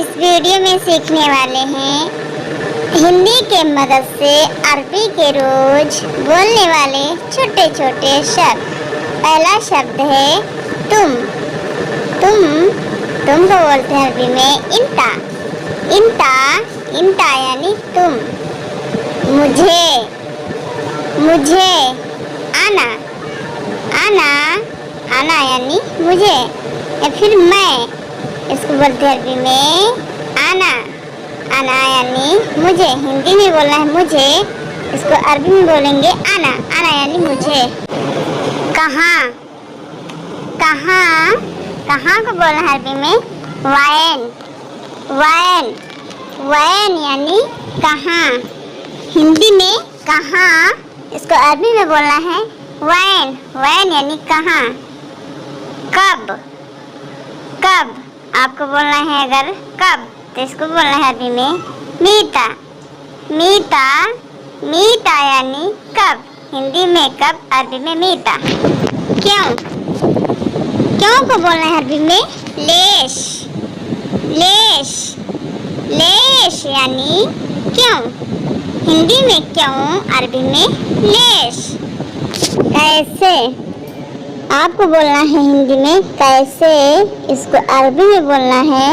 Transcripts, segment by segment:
इस वीडियो में सीखने वाले हैं हिंदी के मदद से अरबी के रोज बोलने वाले छोटे छोटे शब्द। पहला शब्द है तुम। तुम को बोलते हैं अरबी में इंता। इंता यानी तुम। मुझे आना यानी मुझे। या फिर मैं, इसको बोलते हैं अरबी में आना यानी मुझे। हिंदी में बोलना है मुझे, इसको अरबी में बोलेंगे आना यानी मुझे। कहाँ को बोलना है अरबी में वैन यानी कहाँ। हिंदी में कहाँ, इसको अरबी में बोलना है वैन यानी कहाँ। कब आपको बोलना है अगर कब, तो इसको बोलना है अरबी में मीता यानी कब। हिंदी में कब, अरबी में मीता। क्यों को बोलना है अरबी में लेश यानी क्यों। हिंदी में क्यों, अरबी में लेश। कैसे आपको बोलना है हिंदी में कैसे, इसको अरबी में बोलना है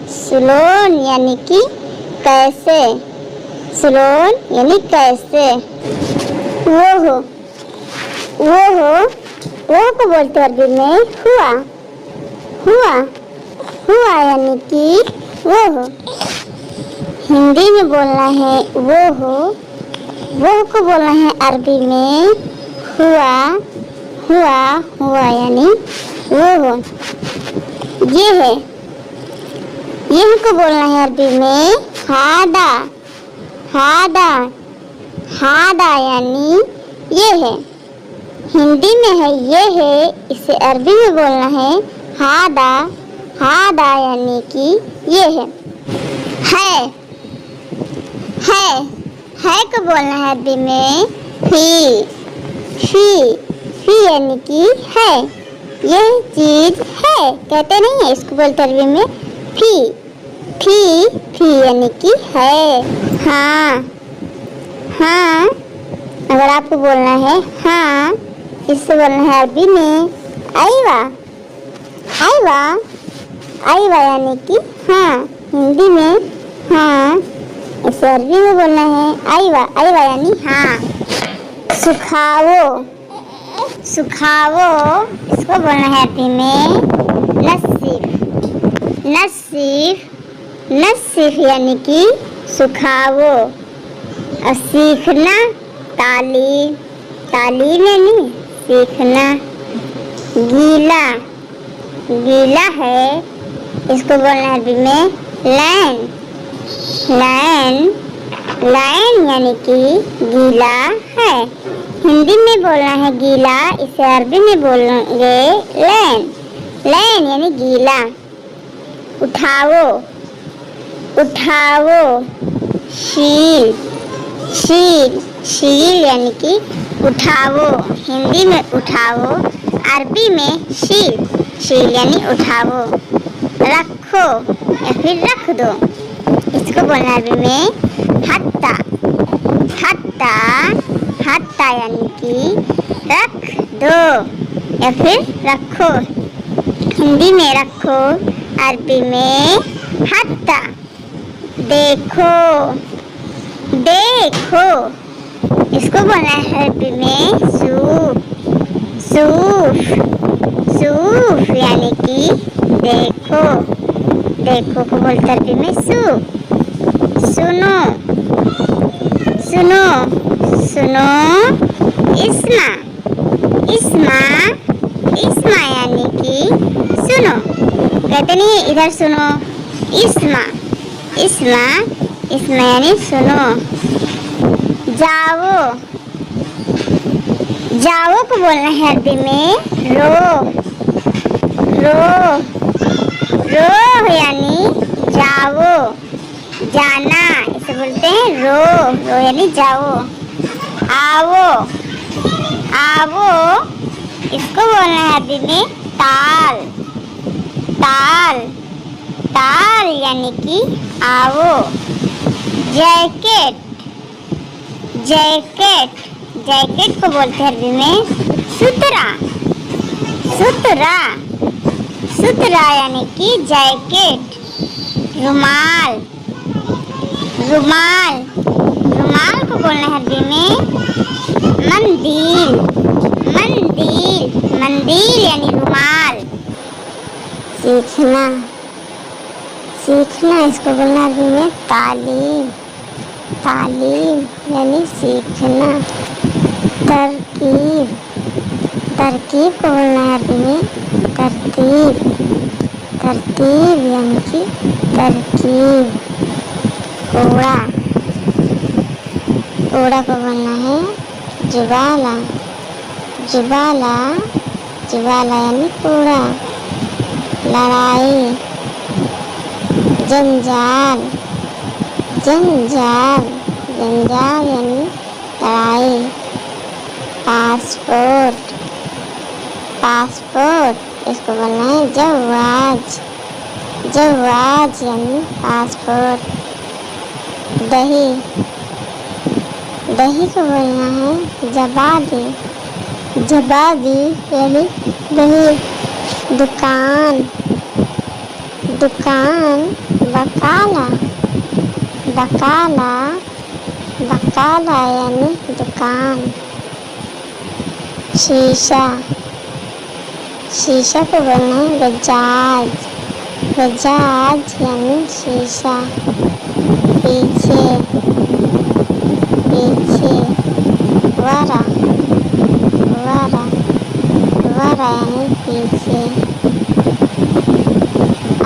सुलोन यानी कि कैसे। सुलोन यानी कैसे। वो को बोलते हैं अरबी में हुआ यानी कि वो हो। हिंदी में बोलना है वो को बोलना है अरबी में हुआ यानी वो हो। यह को बोलना है अरबी में हादा यानी ये है। हिंदी में है ये है, इसे अरबी में बोलना है हादा यानी कि ये है को बोलना है अरबी में फी यानी कि है। ये चीज है कहते नहीं है, इसको बोलते अरबी में फी यानी कि है। हाँ अगर आपको बोलना है हाँ, इससे बोलना है अरबी में आईवा यानी कि हाँ। हिंदी में हाँ, इसे अरबी में बोलना है आईवा यानी हाँ। सुखावो इसको बोलना है अरबी में नसीफ यानी कि सुखावो। और सीखना तालीम यानी सीखना। गीला है, इसको बोलना है अरबी में लैन यानी कि गीला है। हिंदी में बोलना है गीला, इसे अरबी में बोलेंगे लैन यानी गीला। उठावो शील यानी कि उठावो। हिंदी में उठावो, अरबी में शील यानी उठावो। रखो या फिर रख दो, इसको बोलना अरबी में हत्ता यानी कि रख दो या फिर रखो। हिंदी में रखो, अरबी में हत्ता। देखो इसको बोलना है अरबी में सूफ यानी कि देखो को बोलते अरबी में सुनो इस्मा यानी कि सुनो। कहते नहीं इधर सुनो, इस्मा यानी सुनो। जाओ को बोलना है अरबी में रो यानी जाओ। जाना इसे बोलते हैं रो यानी जाओ। आवो इसको बोलना है अरबी में ताल। ताल, ताल यानी कि आओ। जैकेट, जैकेट, जैकेट को बोलते हैं अरबी में सुतरा, सुतरा, सुतरा यानी कि जैकेट। रुमाल, रुमाल, रुमाल को बोलना है अरबी में मंदील, मंदील, मंदील यानी रुमाल। सीखना, सीखना इसको बोलना है अरबी में तालीम, तालीम यानी सीखना। तरकीब, तरकीब को बोलना है अरबी में तरतीब, तरतीब यानी कि तरकीब। कूड़ा, कूड़ा को बोलना है जुबाला, जुबाला, जुबाला यानी कूड़ा। लड़ाई, जंजाल, जंजाल, जंजाल यानी लड़ाई। पासपोर्ट, पासपोर्ट इसको बोलना है जवाज, जवाज यानी पासपोर्ट। दही, दही को बोलना है जबादी, जबादी यानी दही। दुकान, दुकान, बकाला, बकाला, बकाला यानी दुकान। शीशा, शीशा को बोलना है बजाज, बजाज यानी शीशा। पीछे, पीछे, वरा, वरा, वरा यानी पीछे।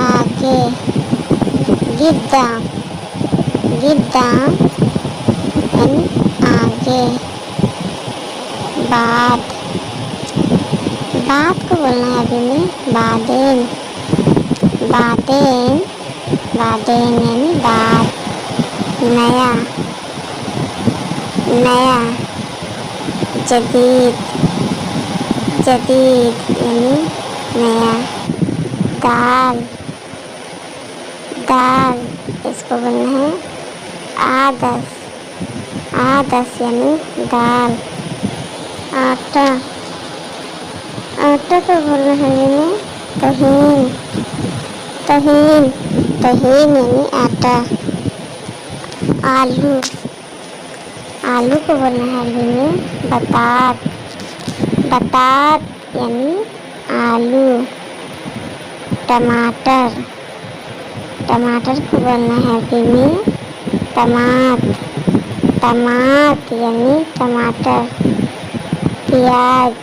आगे, गिद्दा, गिद्दा यानी आगे। बाद, बाद को बोलना है अभी में बादेन, बादेन, बादेन यानी बाद। नया, नया, जदीद, जदीद यानी नया। दाल, दाल इसको बोलना है आदस, आदस यानी दाल। आटा, आटा को बोलना है में तहीन, तहीन, तहीन यानी आटा। आलू, आलू को बोलना है अरबी में बतात, बतात यानी आलू। टमाटर, टमाटर को बोलना है अरबी में टमाट, टमाट यानी टमाटर। प्याज,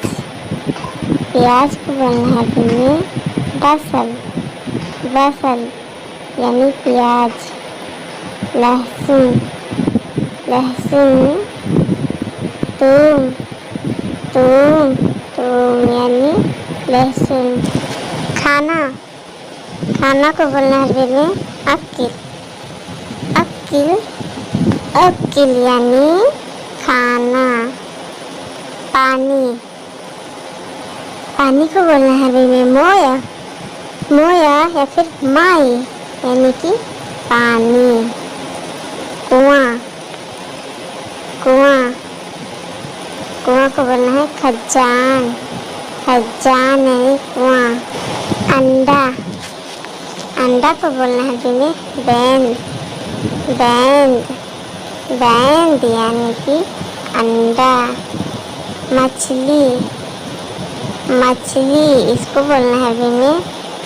प्याज को बोलना है अरबी में बसल, बसल यानी प्याज। लहसुन, लहसुन, थूम, थूम, थूम यानी लहसुन। खाना, खाना को बोलना है अरबी में अक्किल, अक्किल, अक्किल यानी खाना। पानी, पानी को बोलना है अरबी में मोया, मोया या फिर माई यानी कि पानी। कुआं, कुआं, कुआं को बोलना है खजान, खजान यानी कुआं। अंडा, अंडा को बोलना है अरबी में बैंड, बैंड, बैंड यानी कि अंडा। मछली, मछली इसको बोलना है अरबी में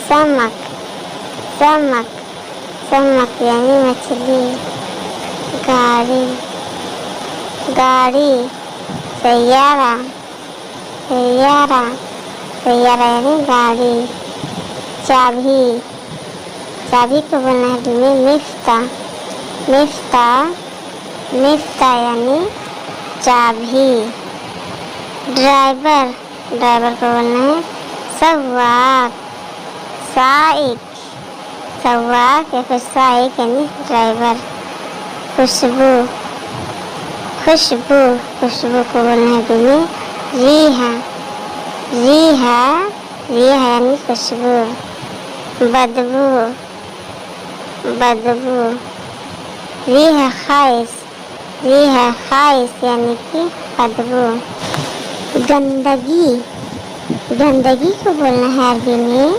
समक, समक, समक यानी मछली। गाड़ी, गाड़ी, सैयारा, सैयारा, सैयारा यानी गाड़ी। चाबी, चाबी को बोलना है अरबी में मिफ्ता, मिफ्ता, मिफ्ता यानी चाबी। ड्राइवर, ड्राइवर को बोलना है सवाक, साइक, सवाक या फिर साइक यानी ड्राइवर। खुशबू, खुशबू, खुशबू को बोलना है अरबी में रीहा, रीहा, रीहा यानी खुशबू। बदबू, बदबू। रिह खाइस, रिह खाइस यानी कि बदबू। गंदगी, गंदगी को बोलना है अरबी में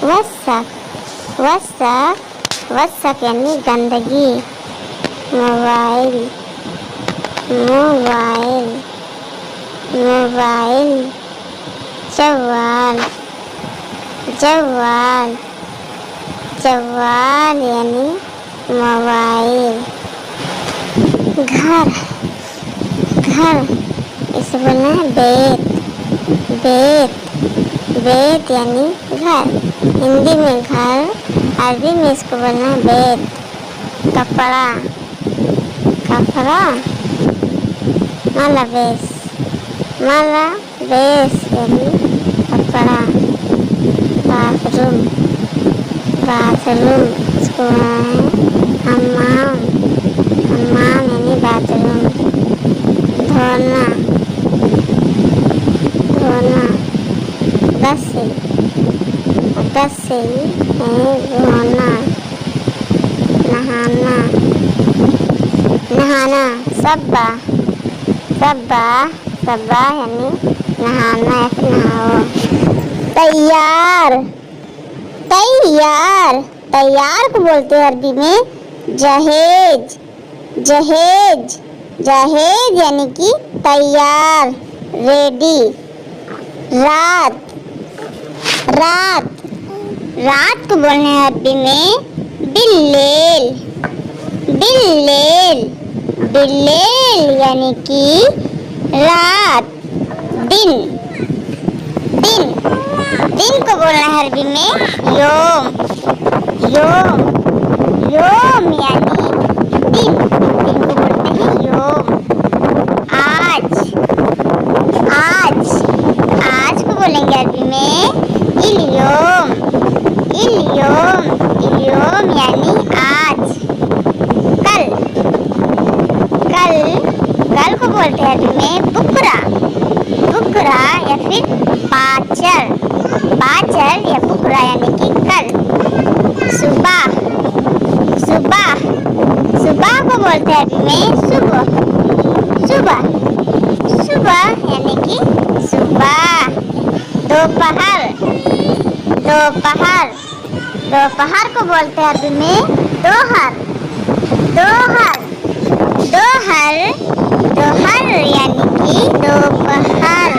वसक, वसक, वसक यानी गंदगी। Mobile, mobile, mobile. जवाल, जवाल, जवाल यानी मोबाइल। घर, घर, इसे बोलना है बेत, बेत, बेत यानी घर। हिंदी में घर, अरबी में इसको बोलना है बेत। कपड़ा, कपड़ा। मलबेस, मलबेस यानी कपड़ा। बाथरूम, बाथरूम, इसको बोलना है हम्माम, हम्माम यानी बाथरूम। धोना, धोना। गस्से, गस्से यानी धोना। नहाना, नहाना। सब्बा, सब्बा, सब्बा यानी नहाना या फिर नहाओ। तैयार, तैयार, तैयार को बोलते हैं अरबी में जहेज, जहेज, जहेज यानी कि तैयार, रेडी। रात, रात, रात को बोलते हैं अरबी में बिल्लेल, बिल्लेल, बिल्लेल यानी कि रात, दिन, दिन। दिन को बोलना है अरबी में योम, योम, योम यानी दिन, दिन को बोलते हैं योम। आज, आज, आज को बोलेंगे अरबी में इल्योम, इल्योम, इल्योम यानी आज। कल, कल, कल को बोलते हैं अरबी में बुकरा, बुकरा या फिर पाचर, पाचर या बुकरा यानी कि कल। सुबह, सुबह, सुबह को बोलते हैं अरबी में सुबह, सुबह, सुबह यानी कि सुबह। दोपहर, दोपहर, दोपहर को बोलते हैं अरबी में दोहर, दोहर, दोहर, दोहर यानी कि दोपहर।